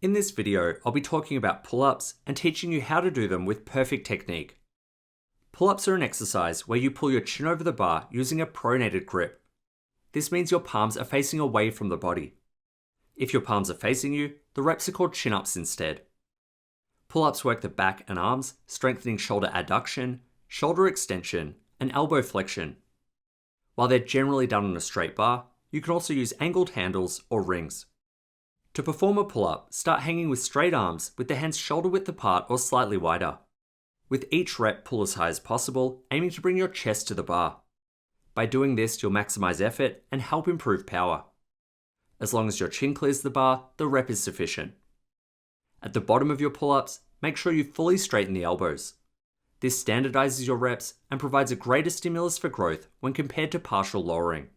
In this video, I'll be talking about pull-ups and teaching you how to do them with perfect technique. Pull-ups are an exercise where you pull your chin over the bar using a pronated grip. This means your palms are facing away from the body. If your palms are facing you, the reps are called chin-ups instead. Pull-ups work the back and arms, strengthening shoulder adduction, shoulder extension, and elbow flexion. While they're generally done on a straight bar, you can also use angled handles or rings. To perform a pull-up, start hanging with straight arms with the hands shoulder width apart or slightly wider. With each rep, pull as high as possible, aiming to bring your chest to the bar. By doing this, you'll maximize effort and help improve power. As long as your chin clears the bar, the rep is sufficient. At the bottom of your pull-ups, make sure you fully straighten the elbows. This standardizes your reps and provides a greater stimulus for growth when compared to partial lowering.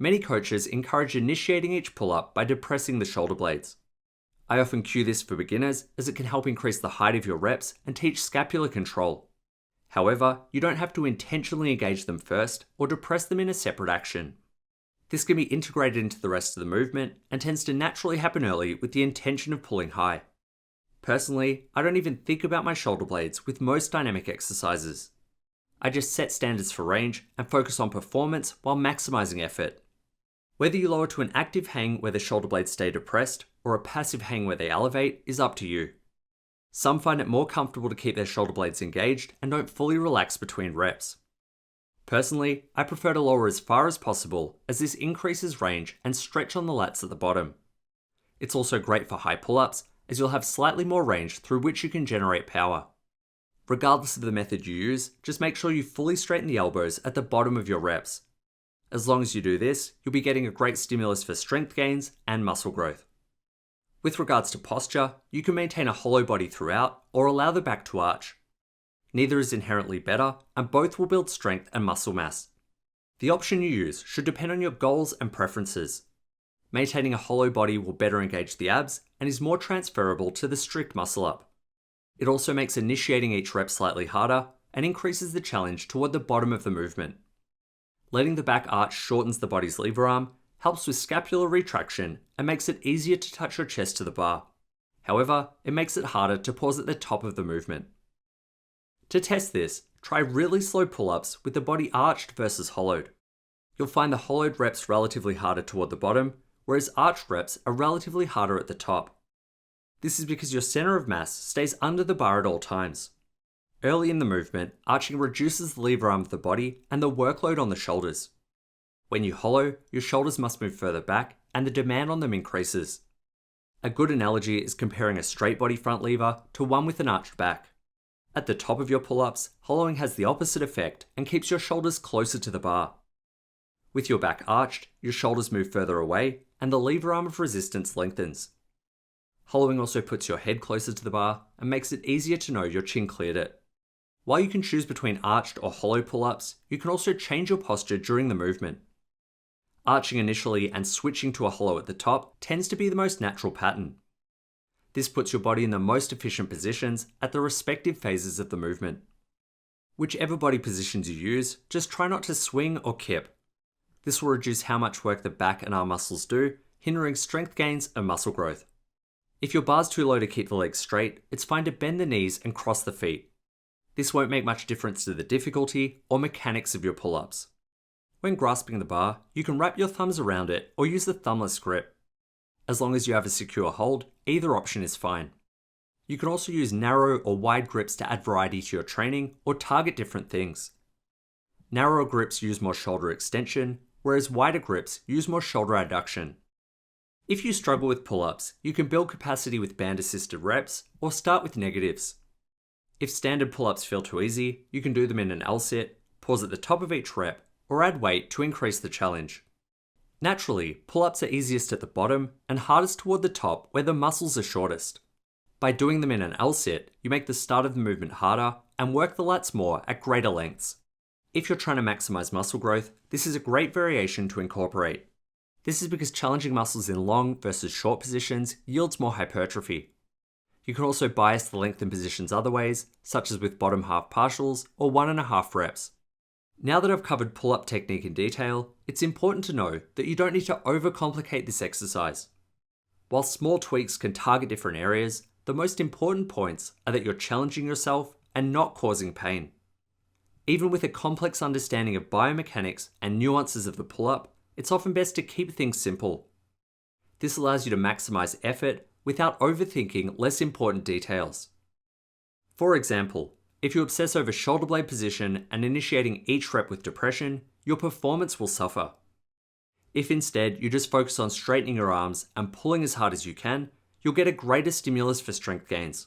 Many coaches encourage initiating each pull-up by depressing the shoulder blades. I often cue this for beginners as it can help increase the height of your reps and teach scapular control. However, you don't have to intentionally engage them first or depress them in a separate action. This can be integrated into the rest of the movement and tends to naturally happen early with the intention of pulling high. Personally, I don't even think about my shoulder blades with most dynamic exercises. I just set standards for range and focus on performance while maximizing effort. Whether you lower to an active hang where the shoulder blades stay depressed or a passive hang where they elevate is up to you. Some find it more comfortable to keep their shoulder blades engaged and don't fully relax between reps. Personally, I prefer to lower as far as possible as this increases range and stretch on the lats at the bottom. It's also great for high pull-ups as you'll have slightly more range through which you can generate power. Regardless of the method you use, just make sure you fully straighten the elbows at the bottom of your reps. As long as you do this, you'll be getting a great stimulus for strength gains and muscle growth. With regards to posture, you can maintain a hollow body throughout or allow the back to arch. Neither is inherently better, and both will build strength and muscle mass. The option you use should depend on your goals and preferences. Maintaining a hollow body will better engage the abs and is more transferable to the strict muscle up. It also makes initiating each rep slightly harder and increases the challenge toward the bottom of the movement. Letting the back arch shortens the body's lever arm, helps with scapular retraction, and makes it easier to touch your chest to the bar. However, it makes it harder to pause at the top of the movement. To test this, try really slow pull-ups with the body arched versus hollowed. You'll find the hollowed reps relatively harder toward the bottom, whereas arched reps are relatively harder at the top. This is because your center of mass stays under the bar at all times. Early in the movement, arching reduces the lever arm of the body and the workload on the shoulders. When you hollow, your shoulders must move further back and the demand on them increases. A good analogy is comparing a straight body front lever to one with an arched back. At the top of your pull-ups, hollowing has the opposite effect and keeps your shoulders closer to the bar. With your back arched, your shoulders move further away and the lever arm of resistance lengthens. Hollowing also puts your head closer to the bar and makes it easier to know your chin cleared it. While you can choose between arched or hollow pull-ups, you can also change your posture during the movement. Arching initially and switching to a hollow at the top tends to be the most natural pattern. This puts your body in the most efficient positions at the respective phases of the movement. Whichever body positions you use, just try not to swing or kip. This will reduce how much work the back and arm muscles do, hindering strength gains and muscle growth. If your bar's too low to keep the legs straight, it's fine to bend the knees and cross the feet. This won't make much difference to the difficulty or mechanics of your pull-ups. When grasping the bar, you can wrap your thumbs around it or use the thumbless grip. As long as you have a secure hold, either option is fine. You can also use narrow or wide grips to add variety to your training or target different things. Narrower grips use more shoulder extension, whereas wider grips use more shoulder adduction. If you struggle with pull-ups, you can build capacity with band-assisted reps or start with negatives. If standard pull-ups feel too easy, you can do them in an L-sit, pause at the top of each rep, or add weight to increase the challenge. Naturally, pull-ups are easiest at the bottom and hardest toward the top where the muscles are shortest. By doing them in an L-sit, you make the start of the movement harder and work the lats more at greater lengths. If you're trying to maximize muscle growth, this is a great variation to incorporate. This is because challenging muscles in long versus short positions yields more hypertrophy. You can also bias the length and positions other ways, such as with bottom half partials or 1.5 reps. Now that I've covered pull-up technique in detail, it's important to know that you don't need to overcomplicate this exercise. While small tweaks can target different areas, the most important points are that you're challenging yourself and not causing pain. Even with a complex understanding of biomechanics and nuances of the pull-up, it's often best to keep things simple. This allows you to maximize effort without overthinking less important details. For example, if you obsess over shoulder blade position and initiating each rep with depression, your performance will suffer. If instead you just focus on straightening your arms and pulling as hard as you can, you'll get a greater stimulus for strength gains.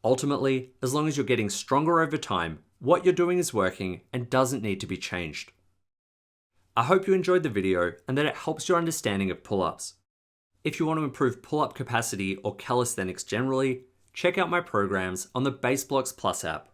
Ultimately, as long as you're getting stronger over time, what you're doing is working and doesn't need to be changed. I hope you enjoyed the video and that it helps your understanding of pull-ups. If you want to improve pull-up capacity or calisthenics generally, check out my programs on the Base Blocks Plus app.